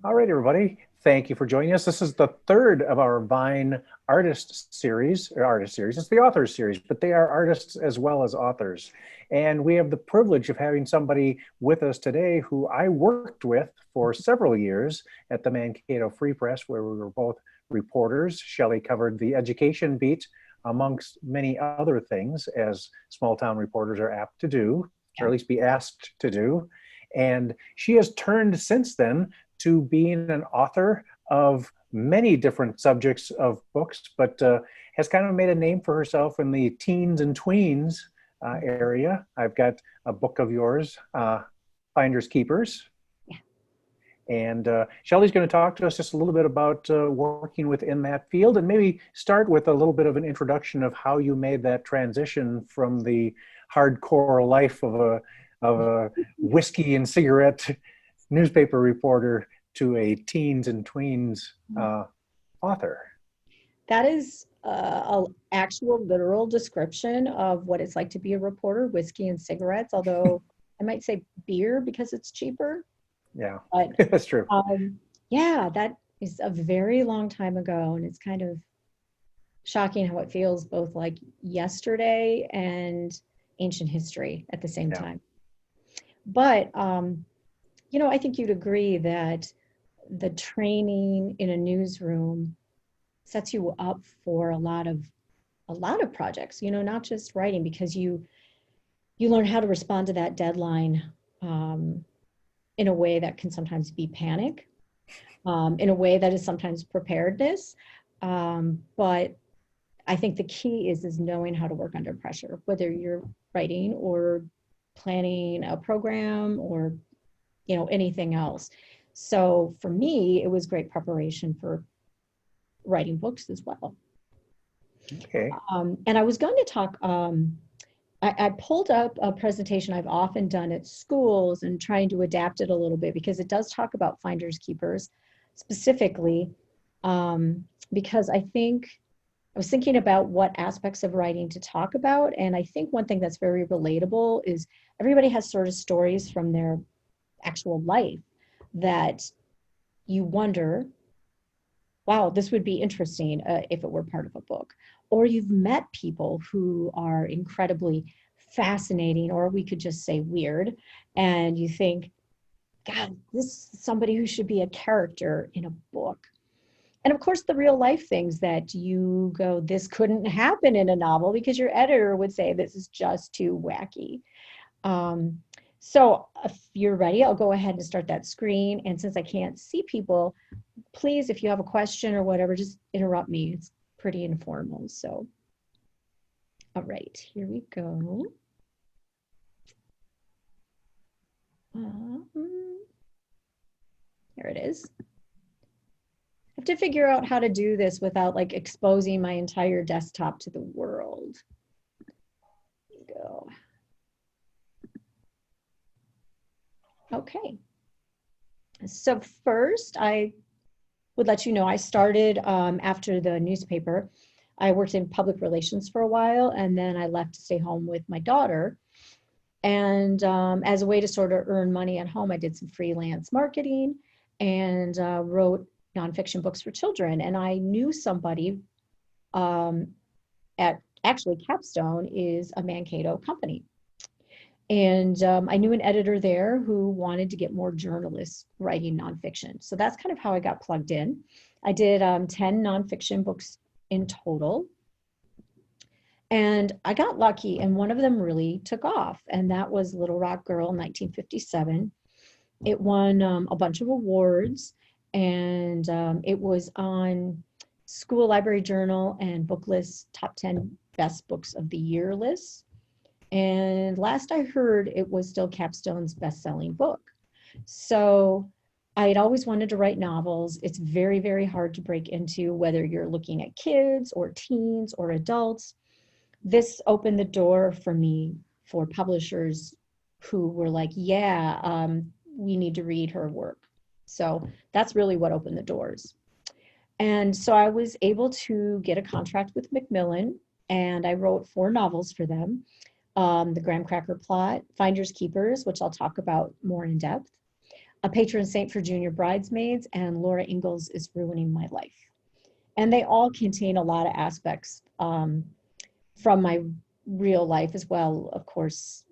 All right, everybody. Thank you for joining us. This is the third of our Vine artist series, or artist series. It's the authors series, but they are artists as well as authors. And we have the privilege of having somebody with us today who I worked with for several years at the Mankato Free Press, where we were both reporters. Shelley covered the education beat, amongst many other things, as small town reporters are apt to do, or at least be asked to do. And she has turned since then to being an author of many different subjects of books, but has kind of made a name for herself in the teens and tweens area. I've got a book of yours, Finders Keepers. Yeah. And Shelley's going to talk to us just a little bit about working within that field, and maybe start with a little bit of an introduction of how you made that transition from the hardcore life of a whiskey and cigarette newspaper reporter to a teens and tweens author. That is an actual literal description of what it's like to be a reporter, whiskey and cigarettes, although I might say beer because it's cheaper. Yeah, but, that's true. Yeah, that is a very long time ago, and it's kind of shocking how it feels both like yesterday and ancient history at the same time. But, I think you'd agree that the training in a newsroom sets you up for a lot of projects, not just writing, because you learn how to respond to that deadline in a way that can sometimes be panic, in a way that is sometimes preparedness. But I think the key is knowing how to work under pressure, whether you're writing or planning a program or anything else. So for me, it was great preparation for writing books as well. Okay. And I was going to talk, I pulled up a presentation I've often done at schools and trying to adapt it a little bit, because it does talk about finders keepers specifically, because I was thinking about what aspects of writing to talk about. And I think one thing that's very relatable is everybody has sort of stories from their actual life that you wonder, wow, this would be interesting if it were part of a book. Or you've met people who are incredibly fascinating, or we could just say weird, and you think, God, this is somebody who should be a character in a book. And of course, the real life things that you go, this couldn't happen in a novel, because your editor would say this is just too wacky. So if you're ready, I'll go ahead and start that screen. And since I can't see people, please, if you have a question or whatever, just interrupt me. It's pretty informal. So, all right, here we go. Here it is. I have to figure out how to do this without exposing my entire desktop to the world. Here we go. Okay. So first, I would let you know I started after the newspaper. I worked in public relations for a while, and then I left to stay home with my daughter. And as a way to sort of earn money at home, I did some freelance marketing and wrote nonfiction books for children. And I knew somebody actually Capstone is a Mankato company. And I knew an editor there who wanted to get more journalists writing nonfiction. So that's kind of how I got plugged in. I did 10 nonfiction books in total. And I got lucky, and one of them really took off. And that was Little Rock Girl, 1957. It won a bunch of awards, and it was on School Library Journal and Booklist top 10 best books of the year lists. And last I heard, it was still Capstone's best-selling book. So I had always wanted to write novels. It's very, very hard to break into, whether you're looking at kids or teens or adults. This opened the door for me for publishers who were like, yeah, we need to read her work. So that's really what opened the doors. And so I was able to get a contract with Macmillan, and I wrote 4 novels for them. The Graham Cracker Plot, Finders Keepers, which I'll talk about more in depth, A Patron Saint for Junior Bridesmaids, and Laura Ingalls Is Ruining My Life. And they all contain a lot of aspects from my real life as well, of course,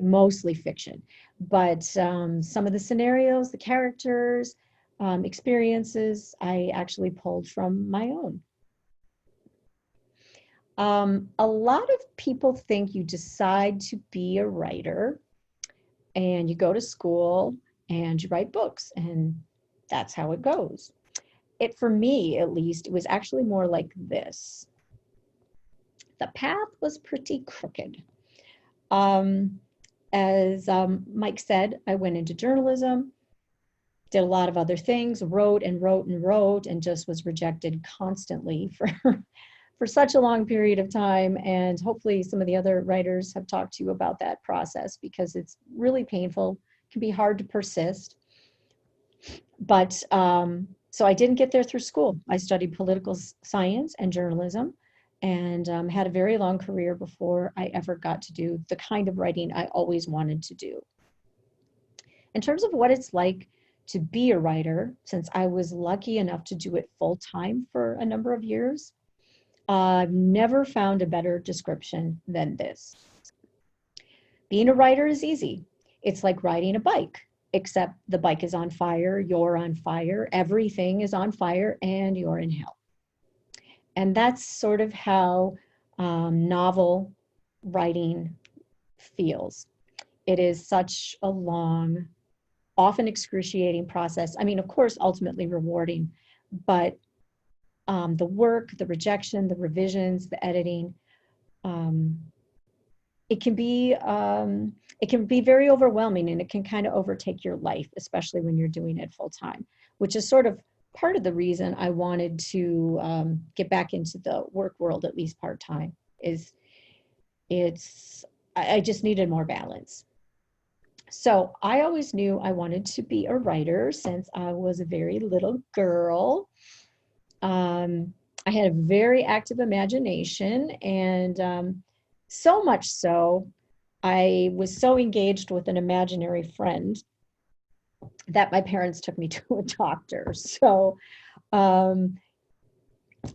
mostly fiction. But some of the scenarios, the characters, experiences, I actually pulled from my own. A lot of people think you decide to be a writer and you go to school and you write books, and that's how it goes. For me, at least, it was actually more like this. The path was pretty crooked. As Mike said, I went into journalism, did a lot of other things, wrote and wrote and wrote, and just was rejected constantly for such a long period of time. And hopefully some of the other writers have talked to you about that process, because it's really painful, can be hard to persist. But so I didn't get there through school. I studied political science and journalism, and had a very long career before I ever got to do the kind of writing I always wanted to do. In terms of what it's like to be a writer, since I was lucky enough to do it full time for a number of years, I've never found a better description than this. Being a writer is easy. It's like riding a bike, except the bike is on fire, you're on fire, everything is on fire, and you're in hell. And that's sort of how novel writing feels. It is such a long, often excruciating process. I mean, of course, ultimately rewarding, but the work, the rejection, the revisions, the editing, it can be very overwhelming, and it can kind of overtake your life, especially when you're doing it full time, which is sort of part of the reason I wanted to get back into the work world, at least part time. I just needed more balance. So I always knew I wanted to be a writer since I was a very little girl. I had a very active imagination, and so much so, I was so engaged with an imaginary friend that my parents took me to a doctor. So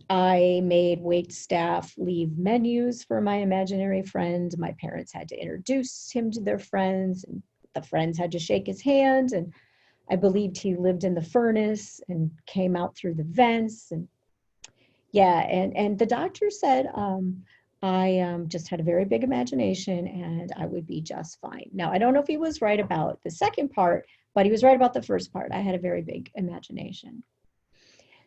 I made wait staff leave menus for my imaginary friend. My parents had to introduce him to their friends, and the friends had to shake his hand, and I believed he lived in the furnace and came out through the vents. And yeah, and the doctor said I just had a very big imagination and I would be just fine. Now, I don't know if he was right about the second part, but he was right about the first part. I had a very big imagination.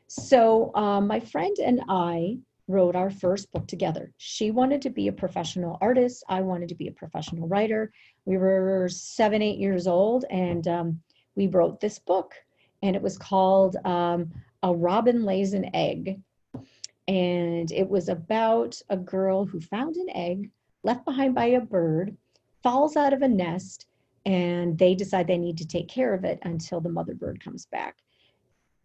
So my friend and I wrote our first book together. She wanted to be a professional artist. I wanted to be a professional writer. We were 7, 8 years old, and we wrote this book, and it was called A Robin Lays an Egg. And it was about a girl who found an egg left behind by a bird, falls out of a nest, and they decide they need to take care of it until the mother bird comes back.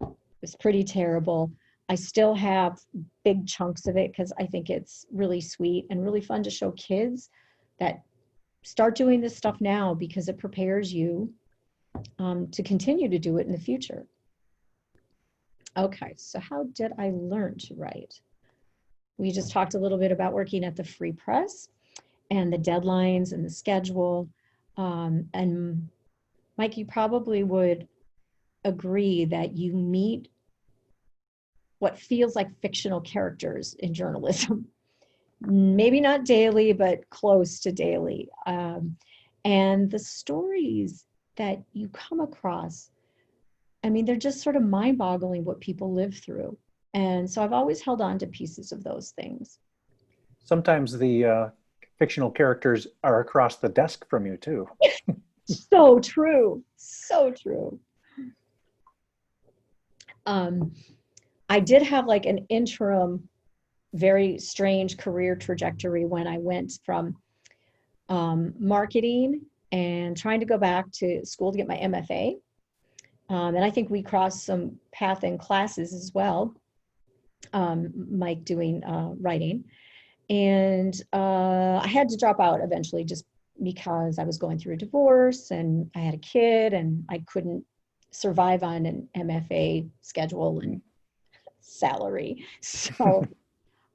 It was pretty terrible. I still have big chunks of it because I think it's really sweet and really fun to show kids that start doing this stuff now, because it prepares you to continue to do it in the future. Okay, so how did I learn to write? We just talked a little bit about working at the Free Press and the deadlines and the schedule. And Mike, you probably would agree that you meet what feels like fictional characters in journalism. Maybe not daily, but close to daily. And the stories that you come across, I mean, they're just sort of mind-boggling what people live through. And so I've always held on to pieces of those things. Sometimes the fictional characters are across the desk from you too. So true, so true. I did have like an interim, very strange career trajectory when I went from marketing and trying to go back to school to get my MFA. And I think we crossed some path in classes as well, Mike doing writing. And I had to drop out eventually, just because I was going through a divorce and I had a kid and I couldn't survive on an MFA schedule and salary. So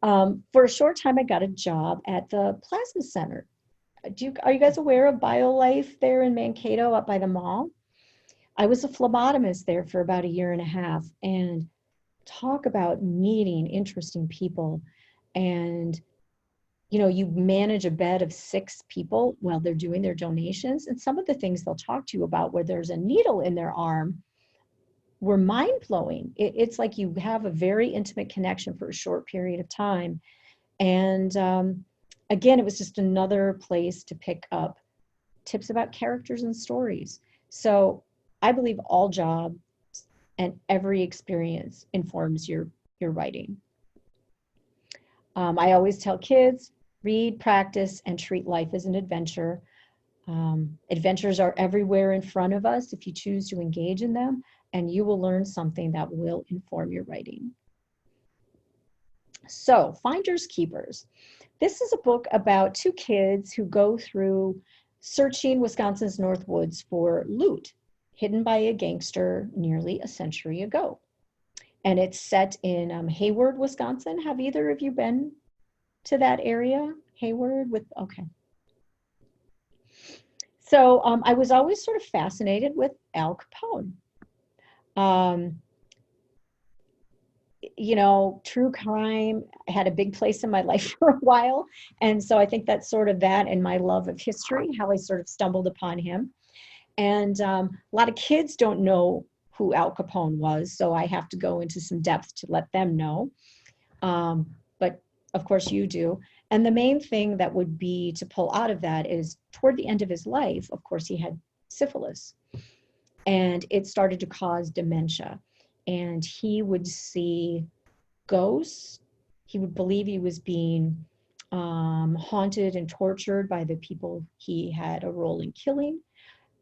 for a short time, I got a job at the Plasma Center. Are you guys aware of BioLife there in Mankato up by the mall? I was a phlebotomist there for about a year and a half, and talk about meeting interesting people. And you know, you manage a bed of 6 people while they're doing their donations, and some of the things they'll talk to you about where there's a needle in their arm were mind-blowing. It's like you have a very intimate connection for a short period of time. And again, it was just another place to pick up tips about characters and stories. So I believe all jobs and every experience informs your writing. I always tell kids, read, practice, and treat life as an adventure. Adventures are everywhere in front of us if you choose to engage in them, and you will learn something that will inform your writing. So, Finders Keepers. This is a book about 2 kids who go through searching Wisconsin's North Woods for loot hidden by a gangster nearly a century ago. And it's set in Hayward, Wisconsin. Have either of you been to that area? Hayward okay. So I was always sort of fascinated with Al Capone. You know, true crime had a big place in my life for a while. And so I think that's sort of that and my love of history, how I sort of stumbled upon him. And a lot of kids don't know who Al Capone was, so I have to go into some depth to let them know. But of course you do. And the main thing that would be to pull out of that is toward the end of his life, of course, he had syphilis. And it started to cause dementia. And he would see ghosts. He would believe he was being haunted and tortured by the people he had a role in killing.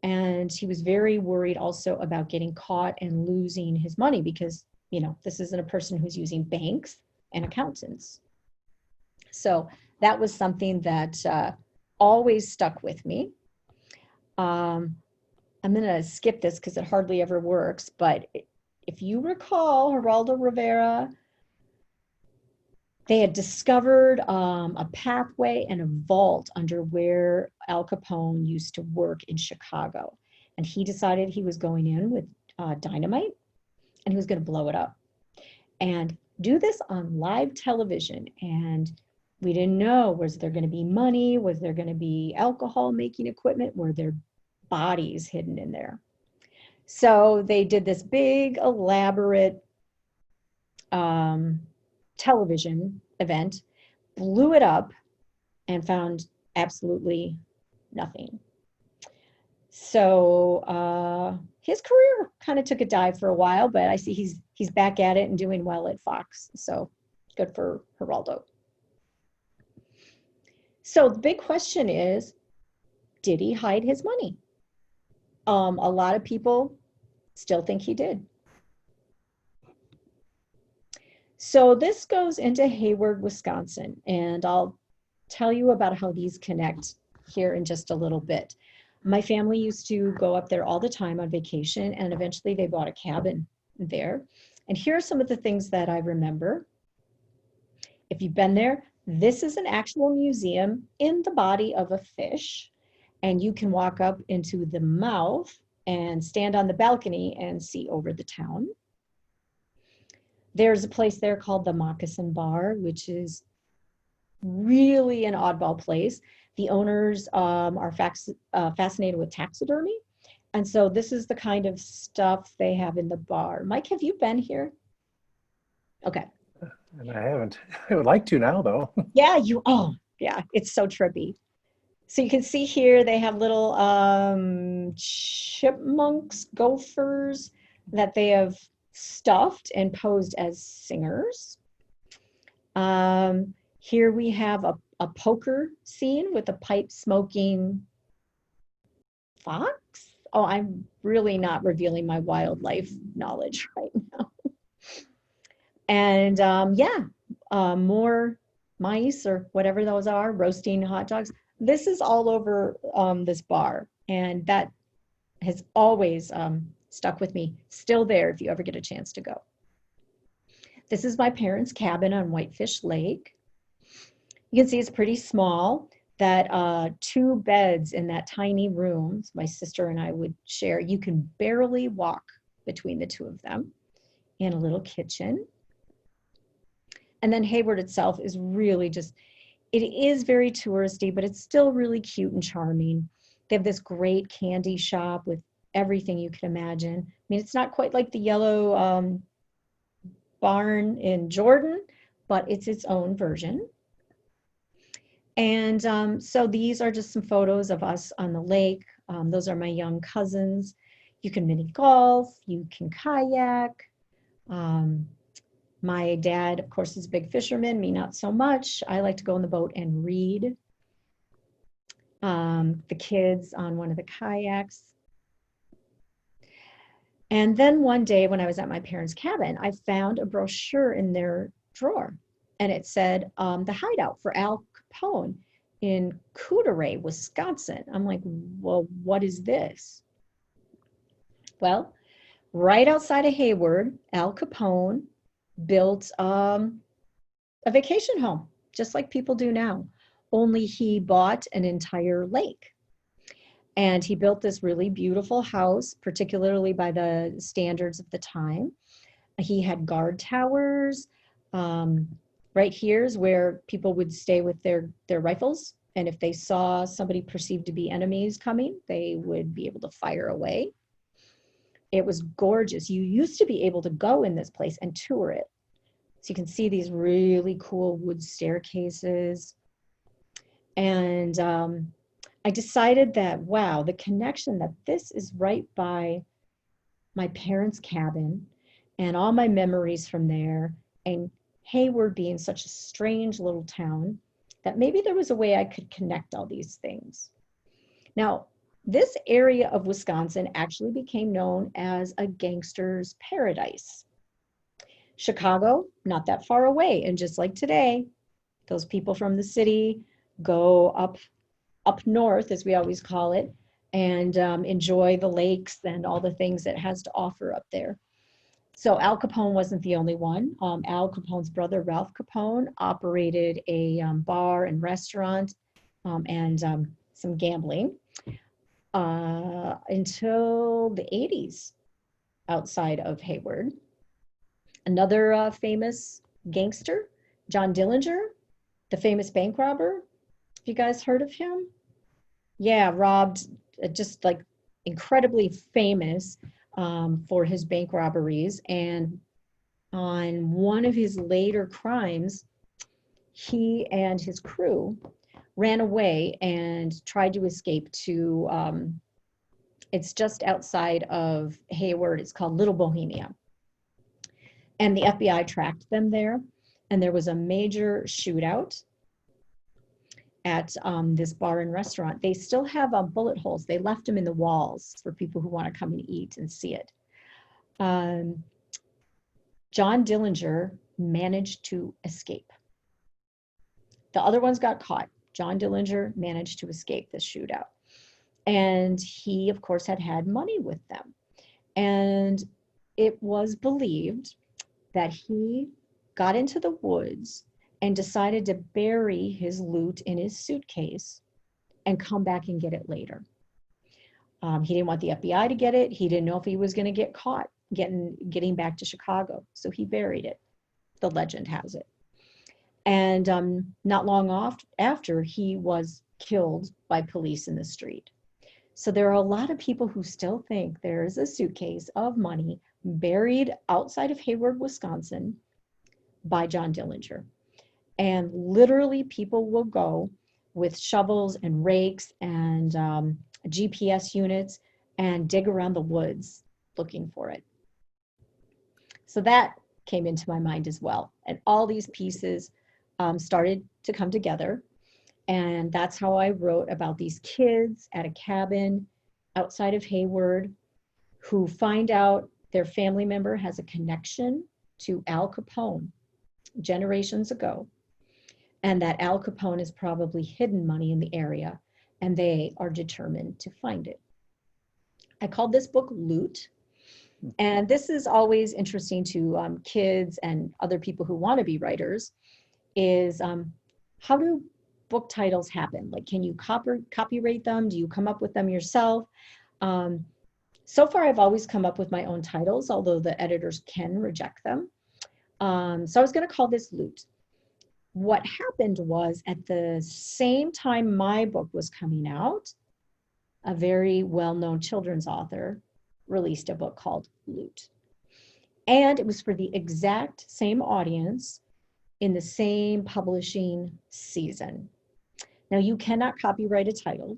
And he was very worried also about getting caught and losing his money because, you know, this isn't a person who's using banks and accountants. So that was something that always stuck with me. I'm going to skip this because it hardly ever works, but if you recall, Geraldo Rivera, they had discovered a pathway and a vault under where Al Capone used to work in Chicago. And he decided he was going in with dynamite and he was going to blow it up and do this on live television. And we didn't know, was there going to be money? Was there going to be alcohol making equipment? Were there bodies hidden in there? So they did this big, elaborate television event, blew it up, and found absolutely nothing. So his career kind of took a dive for a while, but I see he's back at it and doing well at Fox. So good for Geraldo. So the big question is, did he hide his money? A lot of people still think he did. So this goes into Hayward, Wisconsin, and I'll tell you about how these connect here in just a little bit. My family used to go up there all the time on vacation, and eventually they bought a cabin there. And here are some of the things that I remember. If you've been there, this is an actual museum in the body of a fish, and you can walk up into the mouth and stand on the balcony and see over the town. There's a place there called the Moccasin Bar, which is really an oddball place. The owners are fascinated with taxidermy. And so this is the kind of stuff they have in the bar. Mike, have you been here? Okay. And I haven't. I would like to now, though. Yeah, yeah, it's so trippy. So you can see here they have little chipmunks, gophers that they have stuffed and posed as singers. Here we have a poker scene with a pipe smoking fox. Oh, I'm really not revealing my wildlife knowledge right now. And more mice or whatever those are, roasting hot dogs. this is all over this bar, and that has always stuck with me. Still there if you ever get a chance to go. This is my parents' cabin on Whitefish Lake. You can see it's pretty small. That 2 beds in that tiny room my sister and I would share. You can barely walk between the 2 of them, and a little kitchen. And then Hayward itself is really just, it is very touristy, but it's still really cute and charming. They have this great candy shop with everything you can imagine. I mean, it's not quite like the yellow barn in Jordan, but it's its own version. And so these are just some photos of us on the lake. Those are my young cousins. You can mini golf, you can kayak. My dad, of course, is a big fisherman, me not so much. I like to go in the boat and read. The kids on one of the kayaks. And then one day when I was at my parents' cabin, I found a brochure in their drawer, and it said the hideout for Al Capone in Hayward, Wisconsin. I'm like, well, what is this? Well, right outside of Hayward, Al Capone built a vacation home, just like people do now, only he bought an entire lake. And he built this really beautiful house, particularly by the standards of the time. He had guard towers. Right here's where people would stay with their rifles. And if they saw somebody perceived to be enemies coming, they would be able to fire away. It was gorgeous. You used to be able to go in this place and tour it. So you can see these really cool wood staircases. And I decided that, wow, the connection that this is right by my parents' cabin and all my memories from there, and Hayward being such a strange little town, that maybe there was a way I could connect all these things. Now, this area of Wisconsin actually became known as a gangster's paradise. Chicago, not that far away, and just like today, those people from the city go up north, as we always call it, and enjoy the lakes and all the things it has to offer up there. So Al Capone wasn't the only one. Al Capone's brother, Ralph Capone, operated a bar and restaurant and some gambling until the 80s outside of Hayward. Another famous gangster, John Dillinger, the famous bank robber. Have you guys heard of him? Yeah, robbed, just like incredibly famous for his bank robberies. And on one of his later crimes, he and his crew ran away and tried to escape to, it's just outside of Hayward. It's called Little Bohemia. And the FBI tracked them there. And there was a major shootout at this bar and restaurant. They still have bullet holes. They left them in the walls for people who want to come and eat and see it. John Dillinger managed to escape. The other ones got caught. John Dillinger managed to escape this shootout. And he, of course, had money with them. And it was believed that he got into the woods and decided to bury his loot in his suitcase and come back and get it later. He didn't want the FBI to get it. He didn't know if he was going to get caught getting back to Chicago. So he buried it. The legend has it. And not long after, he was killed by police in the street. So there are a lot of people who still think there is a suitcase of money buried outside of Hayward, Wisconsin by John Dillinger. And literally people will go with shovels and rakes and GPS units and dig around the woods looking for it. So that came into my mind as well. And all these pieces started to come together. And that's how I wrote about these kids at a cabin outside of Hayward who find out their family member has a connection to Al Capone generations ago. and that Al Capone has probably hidden money in the area, and they are determined to find it. I called this book Loot. And this is always interesting to kids and other people who want to be writers, is how do book titles happen? Like, can you copyright them? Do you come up with them yourself? So far, I've always come up with my own titles, although the editors can reject them. So I was going to call this Loot. What happened was, at the same time my book was coming out, a very well-known children's author released a book called Loot. And it was for the exact same audience in the same publishing season. Now, you cannot copyright a title.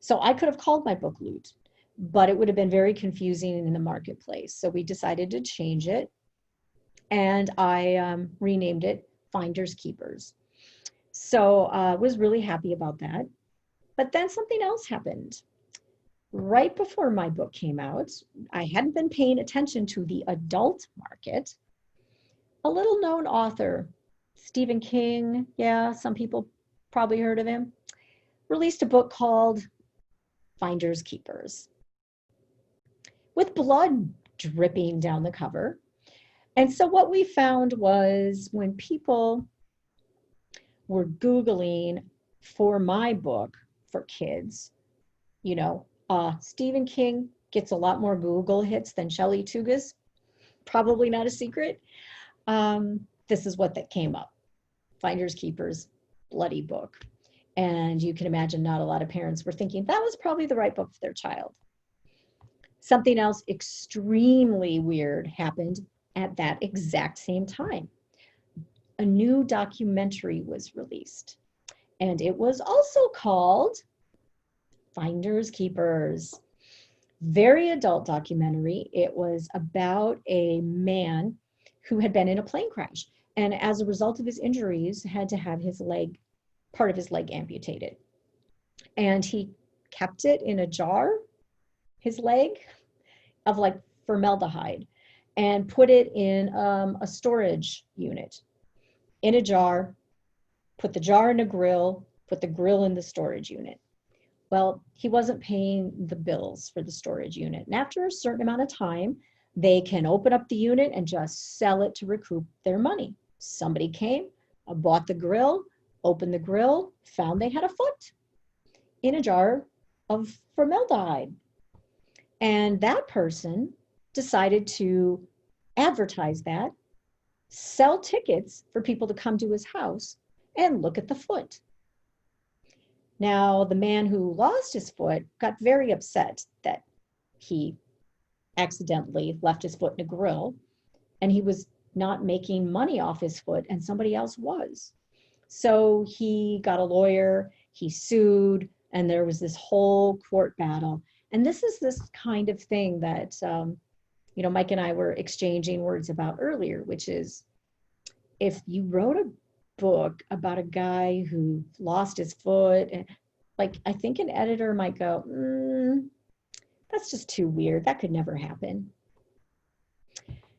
So I could have called my book Loot, but it would have been very confusing in the marketplace. So we decided to change it, and I renamed it Finders Keepers. So I was really happy about that. But then something else happened. Right before my book came out, I hadn't been paying attention to the adult market. A little known author, Stephen King, yeah, some people probably heard of him, released a book called Finders Keepers, with blood dripping down the cover. And so what we found was, when people were Googling for my book for kids, you know, Stephen King gets a lot more Google hits than Shelley Tougas. Probably not a secret. This is what that came up. Finders Keepers, bloody book. And you can imagine not a lot of parents were thinking that was probably the right book for their child. Something else extremely weird happened at that exact same time. A new documentary was released, and it was also called Finders Keepers. Very adult documentary. It was about a man who had been in a plane crash, and as a result of his injuries had to have his leg, part of his leg, amputated. And he kept it in a jar, his leg, of like formaldehyde, and put it in a storage unit in a jar, put the jar in a grill, put the grill in the storage unit. Well, he wasn't paying the bills for the storage unit. And after a certain amount of time, they can open up the unit and just sell it to recoup their money. Somebody came, bought the grill, opened the grill, found they had a foot in a jar of formaldehyde. And that person decided to advertise that, sell tickets for people to come to his house and look at the foot. Now, the man who lost his foot got very upset that he accidentally left his foot in a grill, and he was not making money off his foot, and somebody else was. So he got a lawyer, he sued, and there was this whole court battle. And this is this kind of thing that, you know, Mike and I were exchanging words about earlier, which is, if you wrote a book about a guy who lost his foot, and like, I think an editor might go, that's just too weird. That could never happen.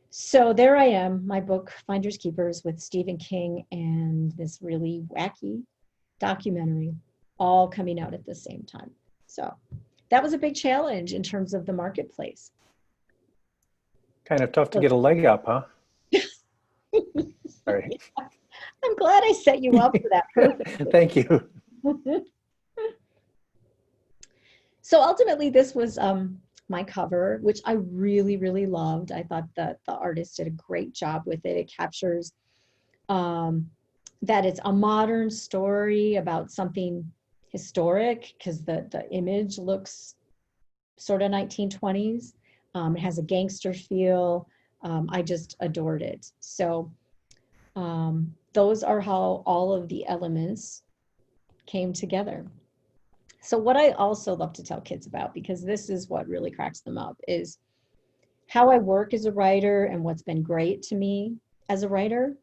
So there I am, my book, Finders Keepers, with Stephen King and this really wacky documentary, all coming out at the same time. So that was a big challenge in terms of the marketplace. Kind of tough to get a leg up, huh? Sorry. Yeah. I'm glad I set you up for that purpose. Thank you. So ultimately, this was my cover, which I really, really loved. I thought that the artist did a great job with it. It captures that it's a modern story about something historic, because the image looks sort of 1920s. It has a gangster feel. I just adored it. So those are how all of the elements came together. So what I also love to tell kids about, because this is what really cracks them up, is how I work as a writer and what's been great to me as a writer.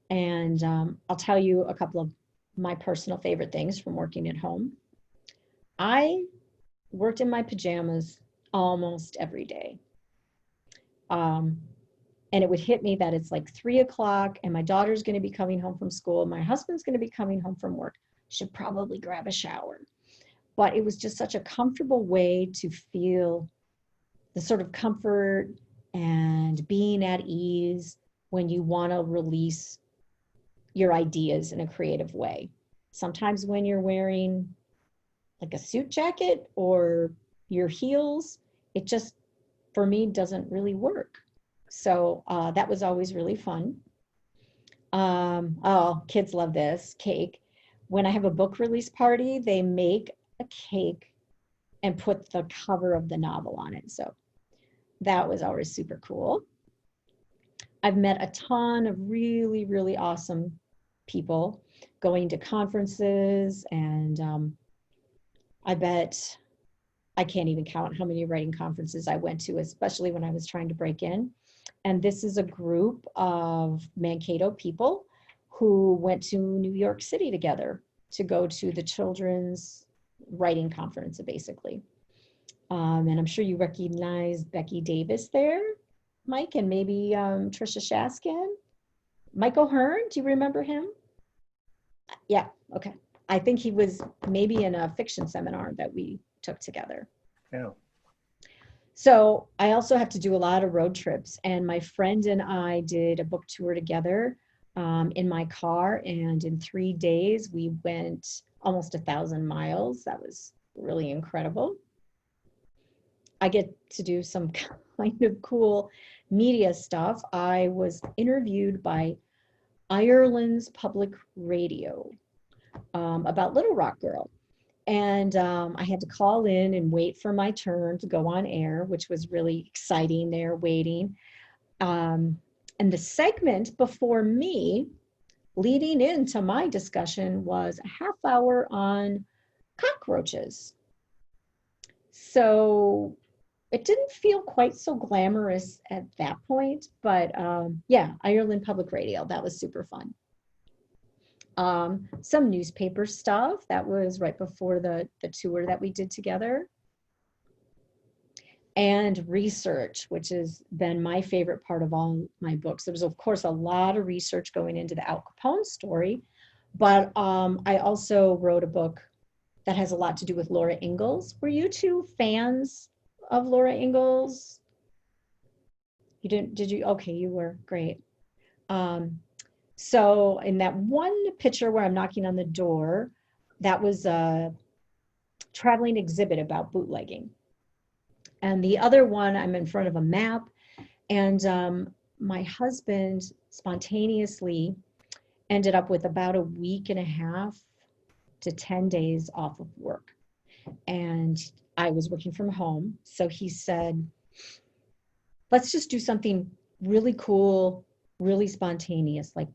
And I'll tell you a couple of my personal favorite things from working at home. I worked in my pajamas almost every day. And it would hit me that it's like 3 o'clock and my daughter's going to be coming home from school. My husband's going to be coming home from work. Should probably grab a shower. But it was just such a comfortable way to feel the sort of comfort and being at ease when you want to release your ideas in a creative way. Sometimes when you're wearing like a suit jacket or your heels, it just, for me, doesn't really work. So that was always really fun. Oh, kids love this, cake. When I have a book release party, they make a cake and put the cover of the novel on it. So that was always super cool. I've met a ton of really, really awesome people going to conferences, and I bet I can't even count how many writing conferences I went to, especially when I was trying to break in. And this is a group of Mankato people who went to New York City together to go to the children's writing conference, basically. And I'm sure you recognize Becky Davis there, Mike, and maybe Trisha Shaskin. Mike O'Hearn, do you remember him? Yeah, okay. I think he was maybe in a fiction seminar that we took together. Yeah. So I also have to do a lot of road trips, and my friend and I did a book tour together in my car, and in 3 days we went almost 1,000 miles. That was really incredible. I get to do some kind of cool media stuff. I was interviewed by Ireland's public radio about Little Rock Girl. And I had to call in and wait for my turn to go on air, which was really exciting there, waiting. And the segment before me, leading into my discussion, was a half hour on cockroaches. So it didn't feel quite so glamorous at that point, but yeah, Ireland Public Radio, that was super fun. Some newspaper stuff, that was right before the tour that we did together. And research, which has been my favorite part of all my books. There was, of course, a lot of research going into the Al Capone story, but I also wrote a book that has a lot to do with Laura Ingalls. Were you two fans of Laura Ingalls? You didn't, did you? Okay, you were, great. So in that one picture where I'm knocking on the door, that was a traveling exhibit about bootlegging. And the other one, I'm in front of a map, and my husband spontaneously ended up with about a week and a half to 10 days off of work. And I was working from home. So he said, let's just do something really cool, really spontaneous. Like,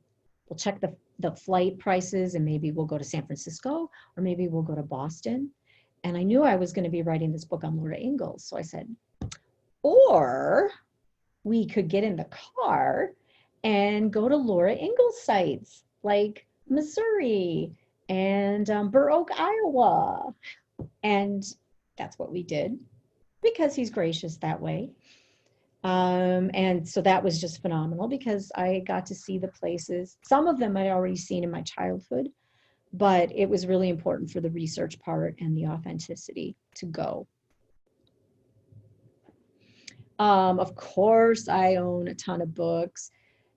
we'll check the flight prices, and maybe we'll go to San Francisco, or maybe we'll go to Boston. And I knew I was going to be writing this book on Laura Ingalls. So I said, or we could get in the car and go to Laura Ingalls sites like Missouri and Burr Oak, Iowa. And that's what we did, because he's gracious that way. And so that was just phenomenal, because I got to see the places. Some of them I'd already seen in my childhood, but it was really important for the research part and the authenticity to go. Of course, I own a ton of books,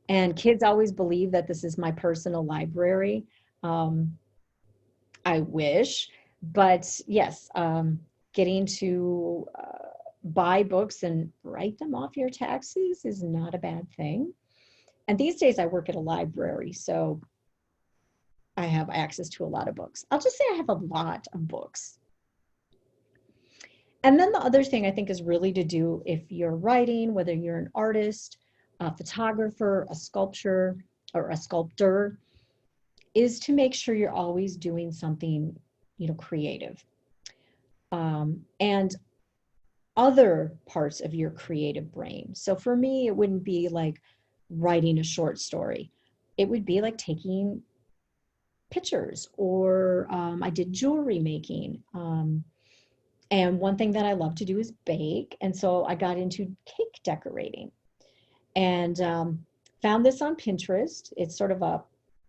and kids always believe that this is my personal library. I wish, but yes, getting to buy books and write them off your taxes is not a bad thing. And these days I work at a library, so I have access to a lot of books. I'll just say I have a lot of books. And then the other thing I think is really to do if you're writing, whether you're an artist, a photographer, a sculptor, or a sculptor, is to make sure you're always doing something, creative. And other parts of your creative brain. So for me, it wouldn't be like writing a short story. It would be like taking pictures, or I did jewelry making. And one thing that I love to do is bake. And so I got into cake decorating. and found this on Pinterest. It's sort of a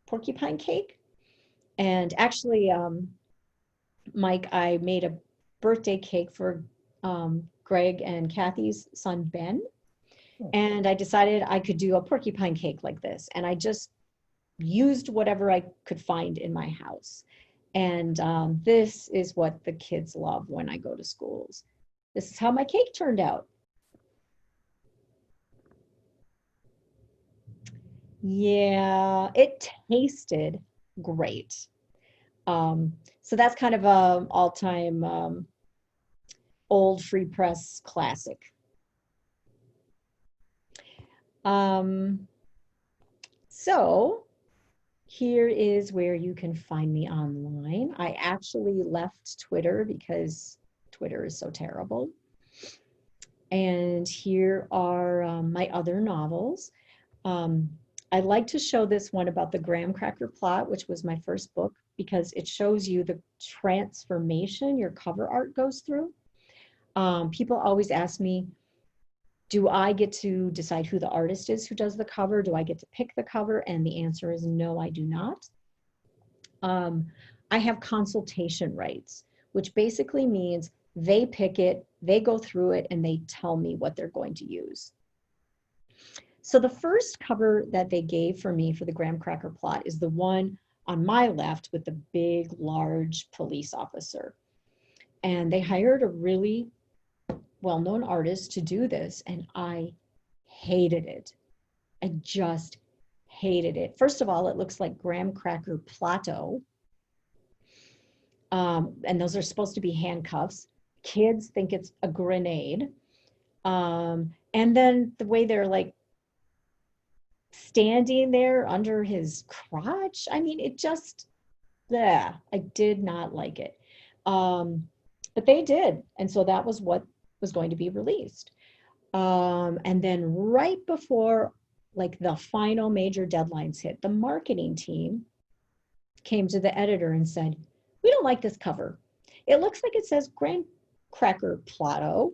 porcupine cake. And actually, Mike, I made a birthday cake for Greg and Kathy's son, Ben. And I decided I could do a porcupine cake like this. And I just used whatever I could find in my house. And this is what the kids love when I go to schools. This is how my cake turned out. Yeah, it tasted great. So that's kind of a all-time old Free Press classic. So here is where you can find me online. I actually left Twitter because Twitter is so terrible. And here are my other novels. I'd like to show this one about the graham cracker plot, which was my first book, because it shows you the transformation your cover art goes through. People always ask me, do I get to decide who the artist is who does the cover? Do I get to pick the cover? And the answer is no, I do not. I have consultation rights, which basically means they pick it, they go through it, and they tell me what they're going to use. So the first cover that they gave for me for the graham cracker plot is the one on my left with the big, large police officer. And they hired a really well-known artist to do this, and I hated it. I just hated it. First of all, it looks like graham cracker Plato. And those are supposed to be handcuffs. Kids think it's a grenade. And then the way they're like standing there under his crotch, I mean, it just, I did not like it. But they did. And so that was what was going to be released. And then right before like the final major deadlines hit, the marketing team came to the editor and said, we don't like this cover. It looks like it says graham cracker Plato,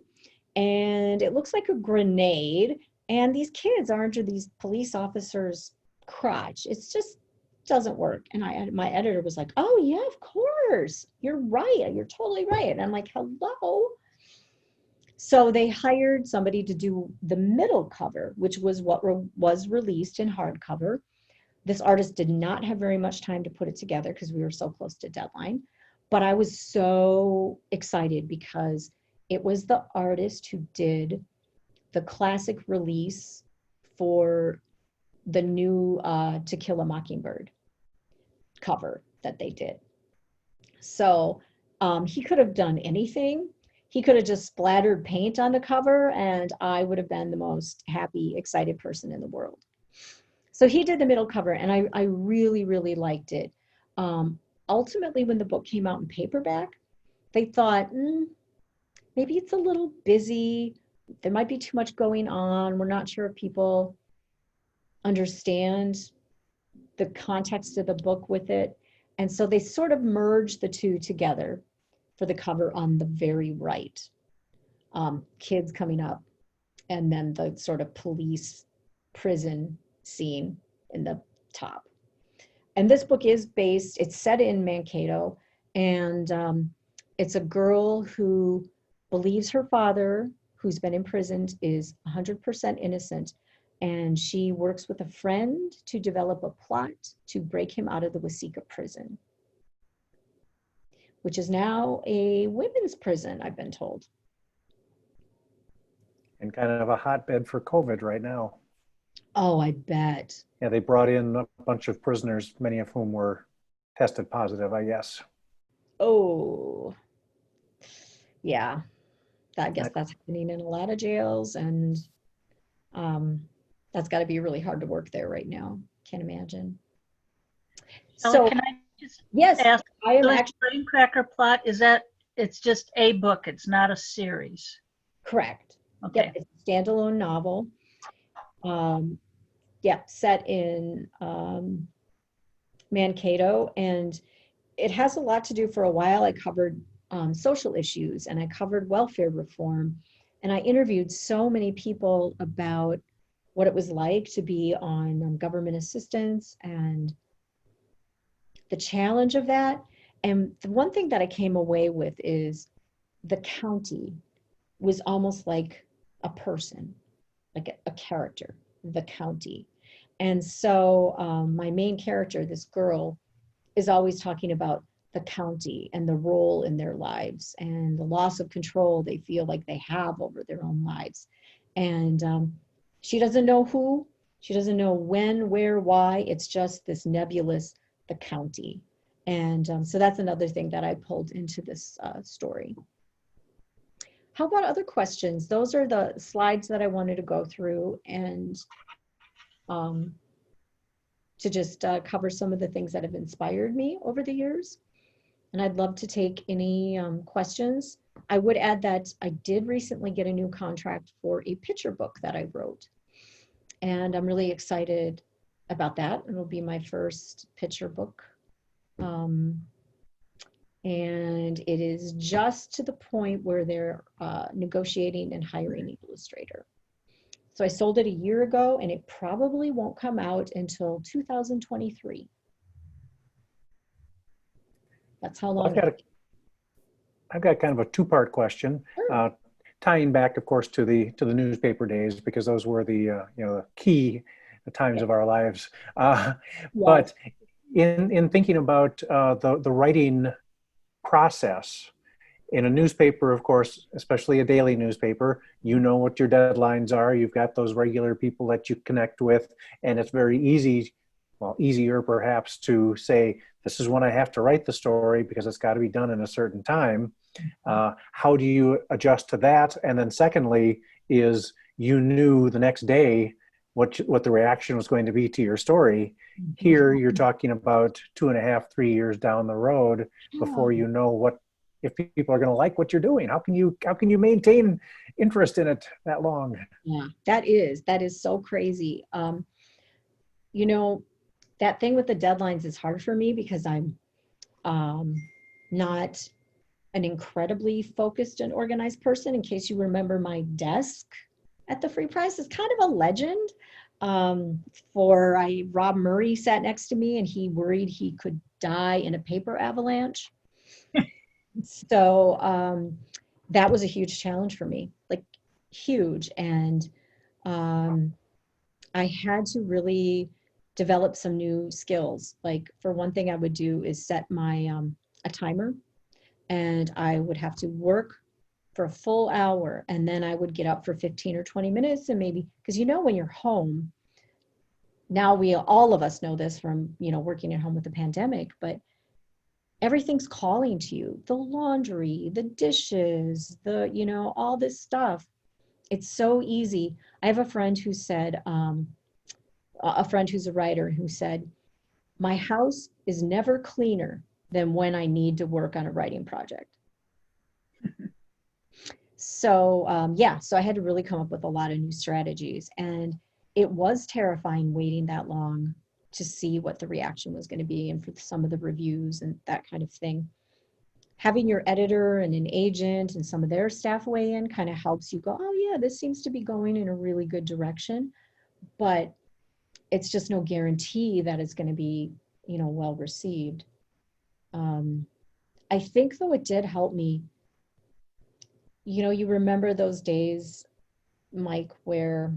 and it looks like a grenade, and these kids are under these police officers' crotch. It's just doesn't work. And my editor was like, oh yeah, of course, you're right, you're totally right. And I'm like, hello. So they hired somebody to do the middle cover, which was what was released in hardcover. This artist did not have very much time to put it together because we were so close to deadline. But I was so excited because it was the artist who did the classic release for the new To Kill a Mockingbird cover that they did. So he could have done anything. He could have just splattered paint on the cover and I would have been the most happy, excited person in the world. So he did the middle cover and I really, really liked it. Ultimately, when the book came out in paperback, they thought, maybe it's a little busy. There might be too much going on. We're not sure if people understand the context of the book with it. And so they sort of merged the two together for the cover on the very right. Kids coming up, and then the sort of police prison scene in the top. And this book is based, it's set in Mankato, and it's a girl who believes her father, who's been imprisoned, is 100% innocent, and she works with a friend to develop a plot to break him out of the Waseca prison, which is now a women's prison, I've been told. And kind of a hotbed for COVID right now. Oh, I bet. Yeah, they brought in a bunch of prisoners, many of whom were tested positive, I guess. Oh, yeah. I guess that's happening in a lot of jails, and that's got to be really hard to work there right now. Can't imagine. So can I just ask? I am actually graham cracker plot. Is that it's just a book? It's not a series. Correct. Okay. Yep, it's a standalone novel. Set in Mankato, and it has a lot to do. For a while, I covered social issues and I covered welfare reform, and I interviewed so many people about what it was like to be on government assistance and the challenge of that. And the one thing that I came away with is the county was almost like a person, like a character, the county. And so my main character, this girl, is always talking about the county and the role in their lives and the loss of control they feel like they have over their own lives. And she doesn't know who, she doesn't know when, where, why. It's just this nebulous, the county. And so that's another thing that I pulled into this story. How about other questions? Those are the slides that I wanted to go through and to just cover some of the things that have inspired me over the years. And I'd love to take any questions. I would add that I did recently get a new contract for a picture book that I wrote. And I'm really excited about that. It'll be my first picture book. And it is just to the point where they're negotiating and hiring an illustrator. So I sold it a year ago, and it probably won't come out until 2023. That's how long. I've got kind of a two-part question, Sure. tying back, of course, to the newspaper days, because those were the the key times of our lives. Yes. But in thinking about the writing process in a newspaper, of course, especially a daily newspaper, you know what your deadlines are. You've got those regular people that you connect with, and it's very easy, well, easier perhaps, to say, this is when I have to write the story because it's got to be done in a certain time. How do you adjust to that? And then secondly is, you knew the next day what the reaction was going to be to your story. Here you're talking about 2.5, 3 years down the road before you know what, if people are going to like what you're doing. How can you maintain interest in it that long? Yeah, that is so crazy. You know, that thing with the deadlines is hard for me because I'm not an incredibly focused and organized person. In case you remember, my desk at the Free Press is kind of a legend. Rob Murray sat next to me and he worried he could die in a paper avalanche. So that was a huge challenge for me, like huge. And I had to really develop some new skills. Like, for one thing I would do is set my a timer, and I would have to work for a full hour, and then I would get up for 15 or 20 minutes, and maybe, because when you're home, now all of us know this from working at home with the pandemic, but everything's calling to you. The laundry, the dishes, all this stuff. It's so easy. I have a friend who said, a friend who's a writer, who said, my house is never cleaner than when I need to work on a writing project. So so I had to really come up with a lot of new strategies, and it was terrifying waiting that long to see what the reaction was going to be, and for some of the reviews and that kind of thing. Having your editor and an agent and some of their staff weigh in kind of helps you go, oh yeah, this seems to be going in a really good direction, but it's just no guarantee that it's going to be, well received. I think though it did help me. You remember those days, Mike, where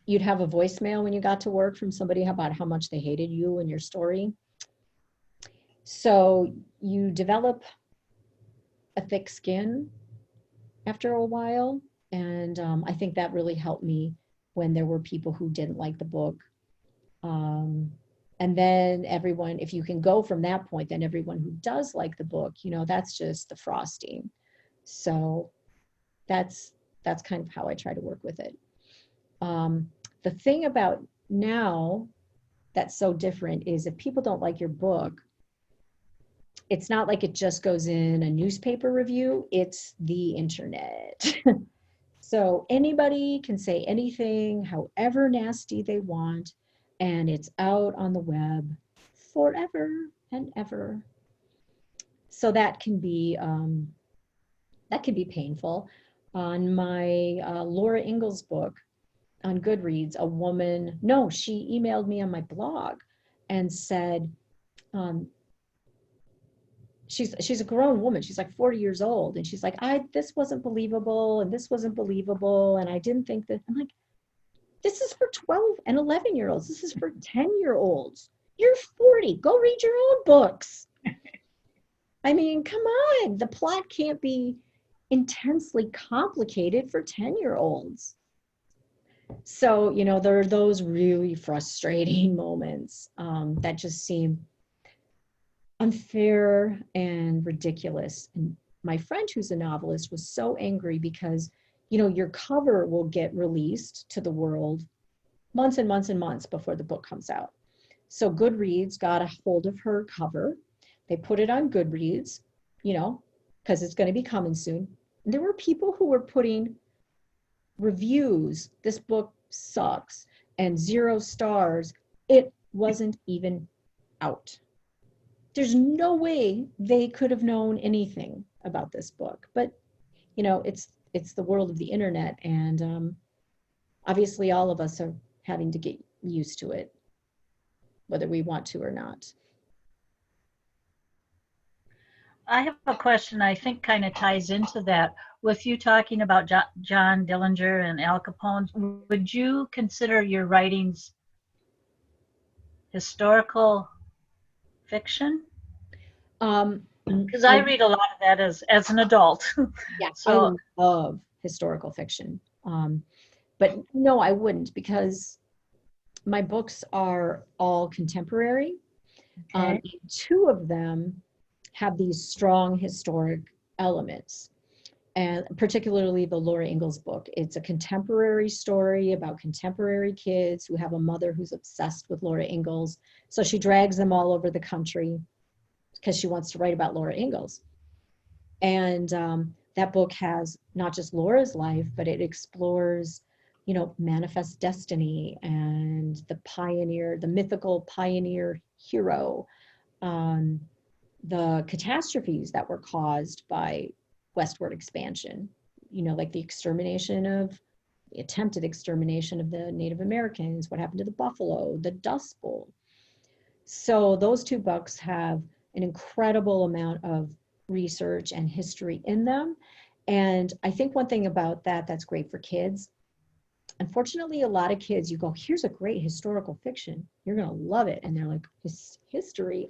you'd have a voicemail when you got to work from somebody about how much they hated you and your story. So you develop a thick skin after a while. And I think that really helped me when there were people who didn't like the book. And then everyone, if you can go from that point, then everyone who does like the book, that's just the frosting. So that's kind of how I try to work with it. The thing about now that's so different is, if people don't like your book, it's not like it just goes in a newspaper review, it's the internet. So anybody can say anything, however nasty they want, and it's out on the web forever and ever. So that can be painful. On my Laura Ingalls book, on Goodreads, a woman, no, she emailed me on my blog and said, um, she's a grown woman. She's like 40 years old. And she's like, this wasn't believable. And this wasn't believable. And I didn't think that. I'm like, this is for 12 and 11-year-olds. This is for 10-year-olds. You're 40. Go read your own books. I mean, come on. The plot can't be intensely complicated for 10-year-olds. So, you know, there are those really frustrating moments that just seem unfair and ridiculous. And my friend, who's a novelist, was so angry because, you know, your cover will get released to the world months and months and months before the book comes out. So Goodreads got a hold of her cover. They put it on Goodreads, you know, because it's going to be coming soon. And there were people who were putting reviews, this book sucks, and 0 stars. It wasn't even out. There's no way they could have known anything about this book. But, you know, it's the world of the internet, and obviously all of us are having to get used to it, whether we want to or not. I have a question I think kind of ties into that. With you talking about John Dillinger and Al Capone, would you consider your writings historical fiction? Because I read a lot of that as an adult. Yeah, So I love historical fiction. But no, I wouldn't, because my books are all contemporary. okay. 2 of them have these strong historic elements, and particularly the Laura Ingalls book. It's a contemporary story about contemporary kids who have a mother who's obsessed with Laura Ingalls. So she drags them all over the country because she wants to write about Laura Ingalls. And that book has not just Laura's life, but it explores, you know, manifest destiny and the pioneer, the mythical pioneer hero, the catastrophes that were caused by westward expansion, you know, like the attempted extermination of the Native Americans, what happened to the buffalo, the Dust Bowl. So those 2 books have an incredible amount of research and history in them. And I think one thing about that's great for kids. Unfortunately, a lot of kids, you go, here's a great historical fiction, you're going to love it. And they're like, history,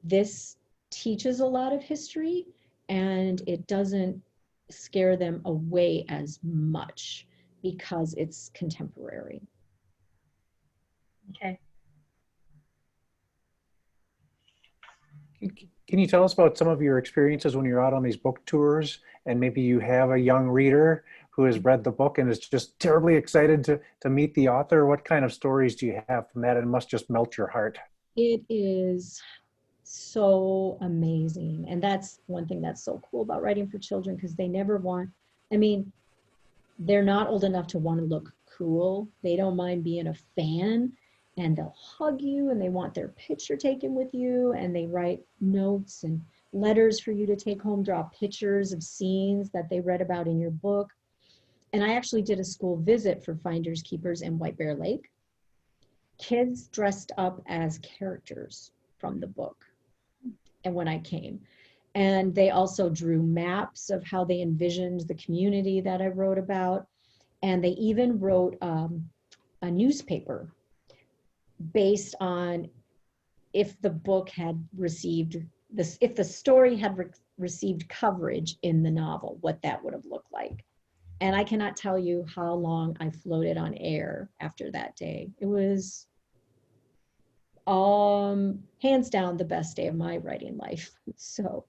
this teaches a lot of history, and it doesn't scare them away as much because it's contemporary. Okay. Can you tell us about some of your experiences when you're out on these book tours, and maybe you have a young reader who has read the book and is just terribly excited to meet the author? What kind of stories do you have from that? It must just melt your heart. It is so amazing. And that's one thing that's so cool about writing for children, because they never want, I mean, they're not old enough to want to look cool. They don't mind being a fan, and they'll hug you, and they want their picture taken with you, and they write notes and letters for you to take home, draw pictures of scenes that they read about in your book. And I actually did a school visit for Finders Keepers in White Bear Lake. Kids dressed up as characters from the book, and when I came. And they also drew maps of how they envisioned the community that I wrote about. And they even wrote a newspaper based on if the book had received this, if the story had received coverage in the novel, what that would have looked like. And I cannot tell you how long I floated on air after that day. It was hands down the best day of my writing life. So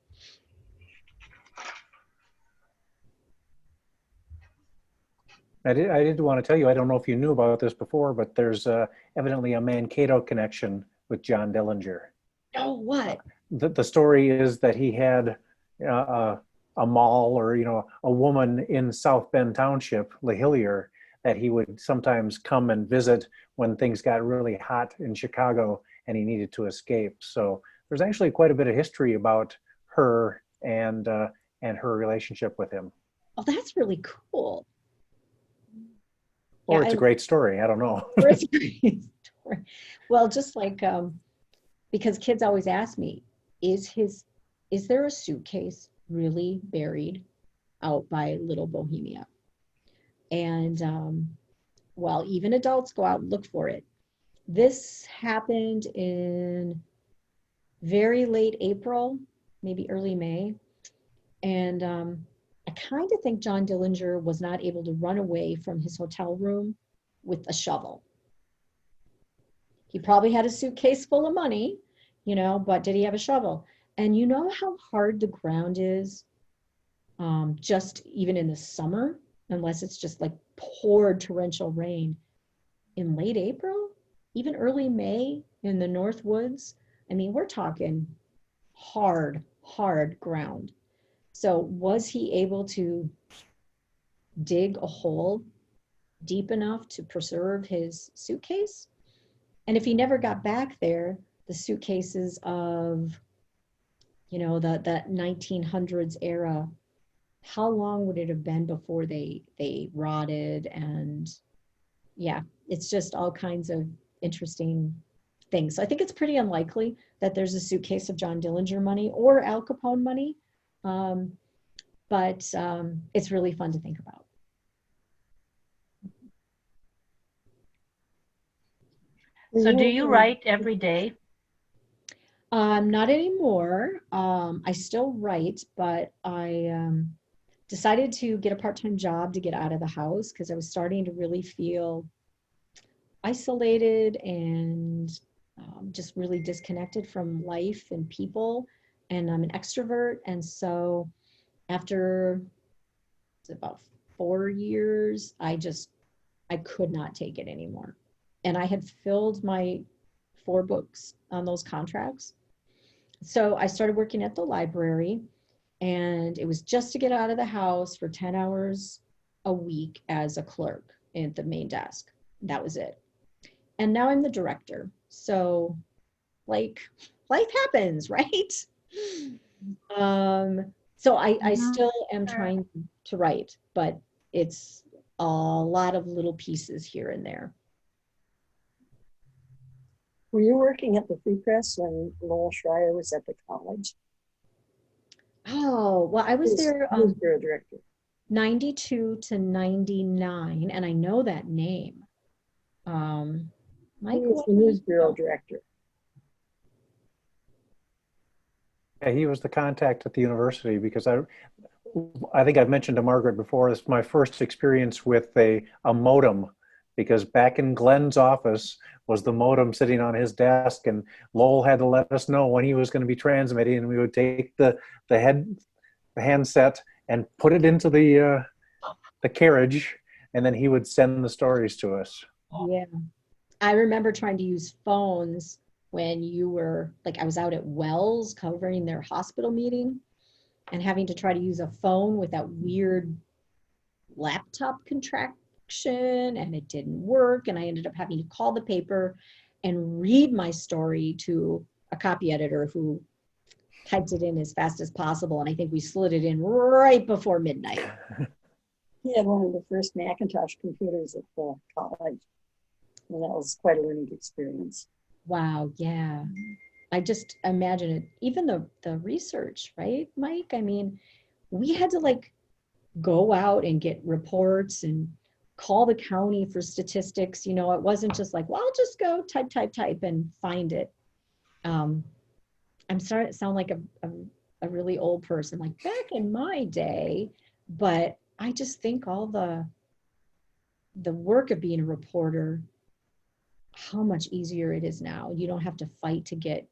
I did want to tell you, I don't know if you knew about this before, but there's evidently a Mankato connection with John Dillinger. oh, what? The story is that he had a mall, or, you know, a woman in South Bend Township, LaHillier, that he would sometimes come and visit when things got really hot in Chicago and he needed to escape. So there's actually quite a bit of history about her and her relationship with him. Oh, that's really cool. Or Yeah, it's a great story. I don't know. or it's a great story. Well, just like because kids always ask me, is there a suitcase really buried out by Little Bohemia? And well, even adults go out and look for it. This happened in very late April, maybe early May. And I kind of think John Dillinger was not able to run away from his hotel room with a shovel. He probably had a suitcase full of money, but did he have a shovel? And you know how hard the ground is, just even in the summer, unless it's just like poured torrential rain. In late April, even early May in the North Woods, I mean, we're talking hard ground. So was he able to dig a hole deep enough to preserve his suitcase? And if he never got back there, the suitcases of, that 1900s era, how long would it have been before they rotted? And yeah, it's just all kinds of interesting things. So I think it's pretty unlikely that there's a suitcase of John Dillinger money or Al Capone money. But it's really fun to think about. So do you write every day? Not anymore. I still write, but I decided to get a part-time job to get out of the house because I was starting to really feel isolated and just really disconnected from life and people. And I'm an extrovert. And so after about 4 years, I could not take it anymore. And I had filled my 4 books on those contracts. So I started working at the library, and it was just to get out of the house for 10 hours a week as a clerk at the main desk. That was it. And now I'm the director. So like life happens, right? So I still am trying to write, but it's a lot of little pieces here and there. Were you working at the Free Press when Lowell Schreier was at the college? Oh, well, I was there bureau director. 92 to 99, and I know that name. He was the news bureau director. Yeah, he was the contact at the university because I think I've mentioned to Margaret before, this is my first experience with a modem, because back in Glenn's office was the modem sitting on his desk, and Lowell had to let us know when he was going to be transmitting, and we would take the handset and put it into the carriage, and then he would send the stories to us. Yeah. I remember trying to use phones when you were, like, I was out at Wells covering their hospital meeting and having to try to use a phone with that weird laptop contraction, and it didn't work. And I ended up having to call the paper and read my story to a copy editor who typed it in as fast as possible. And I think we slid it in right before midnight. He had one of the first Macintosh computers at the college. And that was quite a learning experience. Wow, yeah. I just imagine it. Even the research, right, Mike? I mean, we had to like go out and get reports and call the county for statistics. You know, it wasn't just like, well, I'll just go type and find it. I'm sorry to sound like a really old person, like back in my day, but I just think all the work of being a reporter, how much easier it is now. You don't have to fight to get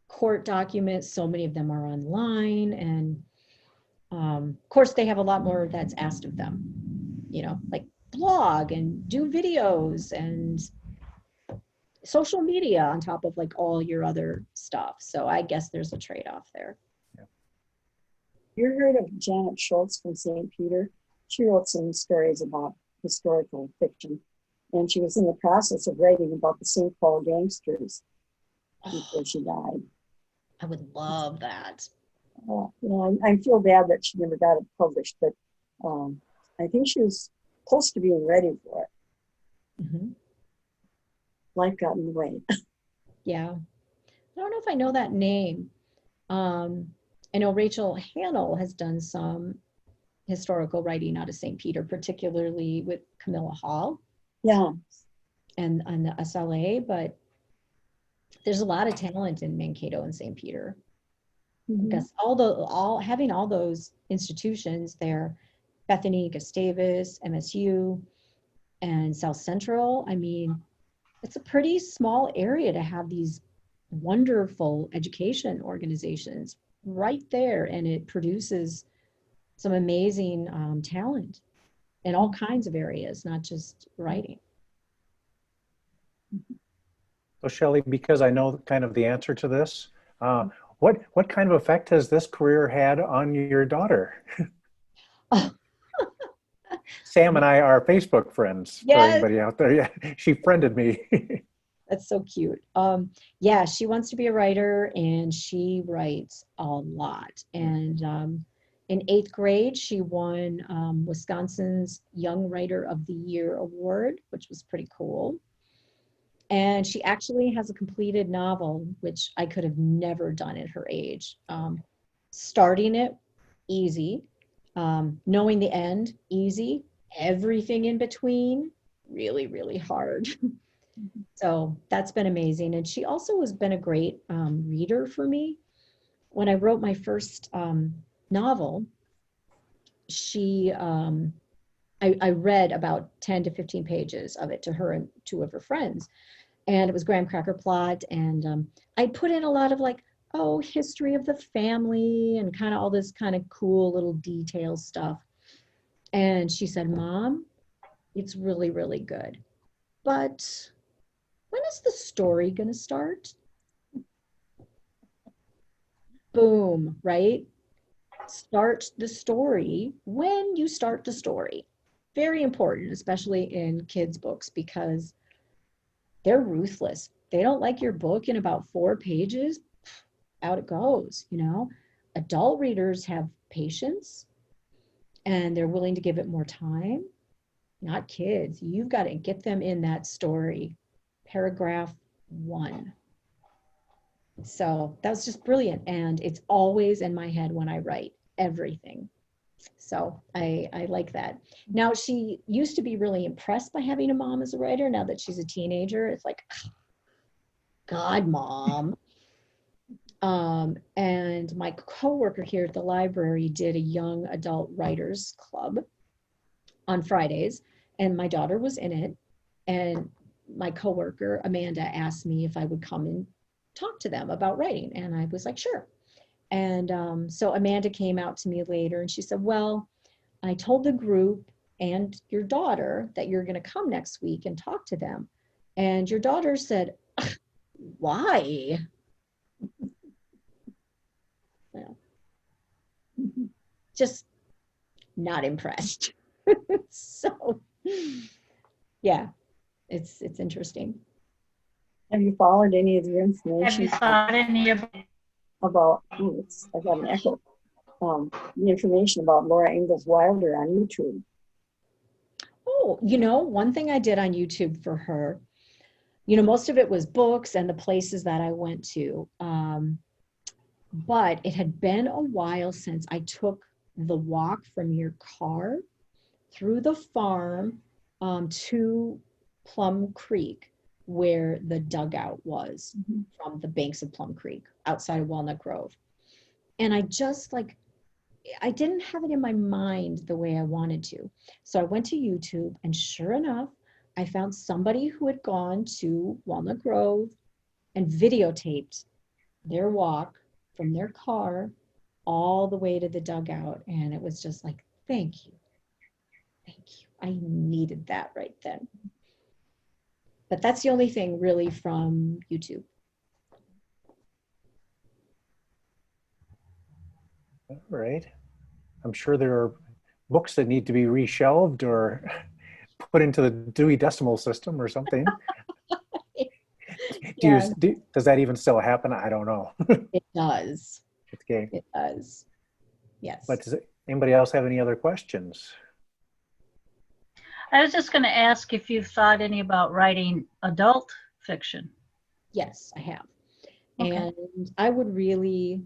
court documents. So many of them are online, and of course they have a lot more that's asked of them, you know, like blog and do videos and social media on top of like all your other stuff. So I guess there's a trade-off there. Yeah. You heard of Janet Schultz from St. Peter? She wrote some stories about historical fiction, and she was in the process of writing about the St. Paul gangsters before she died. I would love that. You know, I feel bad that she never got it published, but I think she was close to being ready for it. Mhm. Life got in the way. Yeah. I don't know if I know that name. I know Rachel Hannell has done some historical writing out of St. Peter, particularly with Camilla Hall Yeah. and the SLA, but there's a lot of talent in Mankato and St. Peter. Mhm. Because having all those institutions there, Bethany, Gustavus, MSU, and South Central, I mean, it's a pretty small area to have these wonderful education organizations right there, and it produces some amazing talent in all kinds of areas, not just writing. So Shelley, because I know kind of the answer to this, what kind of effect has this career had on your daughter? Sam and I are Facebook friends, for Yes, anybody out there. Yeah, she friended me. that's so cute. Yeah, she wants to be a writer, and she writes a lot. And in 8th grade, she won Wisconsin's Young Writer of the Year award, which was pretty cool. And she actually has a completed novel, which I could have never done at her age. Starting it, easy. Knowing the end, easy. Everything in between, really, really hard. So that's been amazing. And she also has been a great reader for me. When I wrote my first novel, I read about 10 to 15 pages of it to her and 2 of her friends. And it was graham cracker plot, and I put in a lot of like, oh, history of the family and kind of all this kind of cool little detail stuff. And she said, Mom, it's really, really good, but when is the story going to start? Boom, right? Start the story when you start the story. Very important, especially in kids' books, because they're ruthless. They don't like your book in about 4 pages, out it goes, you know. Adult readers have patience and they're willing to give it more time. Not kids. You've got to get them in that story. Paragraph 1. So that was just brilliant. And it's always in my head when I write everything. So I like that. Now, she used to be really impressed by having a mom as a writer. Now that she's a teenager, it's like, God, Mom. And my coworker here at the library did a young adult writers club on Fridays, and my daughter was in it. And my coworker, Amanda, asked me if I would come and talk to them about writing. And I was like, sure. And so Amanda came out to me later and she said, well, I told the group and your daughter that you're going to come next week and talk to them. And your daughter said, why? Well, just not impressed. So yeah, it's interesting. Have you followed any of your Have information you thought any of about, I got an echo, the information about Laura Ingalls Wilder on YouTube? Oh, one thing I did on YouTube for her, most of it was books and the places that I went to. But it had been a while since I took the walk from your car through the farm to Plum Creek, where the dugout was from the banks of Plum Creek outside of Walnut Grove. And I just I didn't have it in my mind the way I wanted to. So I went to YouTube, and sure enough, I found somebody who had gone to Walnut Grove and videotaped their walk from their car all the way to the dugout. And it was just like, thank you. Thank you. I needed that right then. But that's the only thing really from YouTube. All right. I'm sure there are books that need to be reshelved or put into the Dewey Decimal System or something. Yeah. Does that even still happen? I don't know. It does. Okay. It does. Yes. But does anybody else have any other questions? I was just going to ask if you've thought any about writing adult fiction. Yes, I have. Okay. And I would really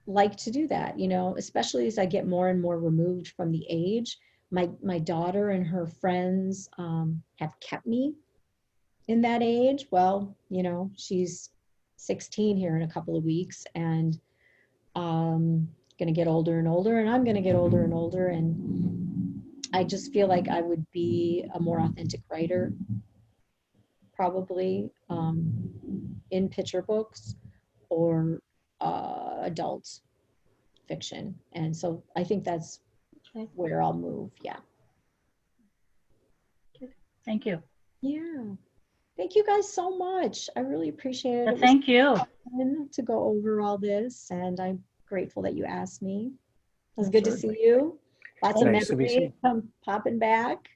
like to do that, you know, especially as I get more and more removed from the age. My daughter and her friends have kept me in that age. Well, you know, she's 16 here in a couple of weeks, and going to get older and older, and I'm going to get older and older. And I just feel like I would be a more authentic writer, probably in picture books or adult fiction. And so I think that's where I'll move. Yeah. Thank you. Yeah. Thank you guys so much. I really appreciate it. It was Thank you. fun to go over all this, and I'm grateful that you asked me. It was good to see you. Lots of Nice to be memories seen. come popping back.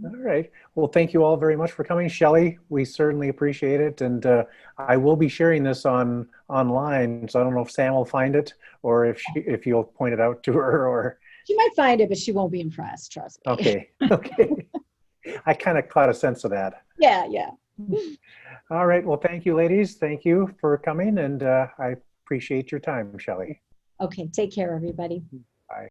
All right. Well, thank you all very much for coming, Shelley. We certainly appreciate it, and I will be sharing this online. So I don't know if Sam will find it, or if you'll point it out to her, or. She might find it, but she won't be impressed. Trust me. Okay. Okay. I kind of caught a sense of that. Yeah. Yeah. All right. Well, thank you, ladies. Thank you for coming, and I appreciate your time, Shelley. Okay. Take care, everybody.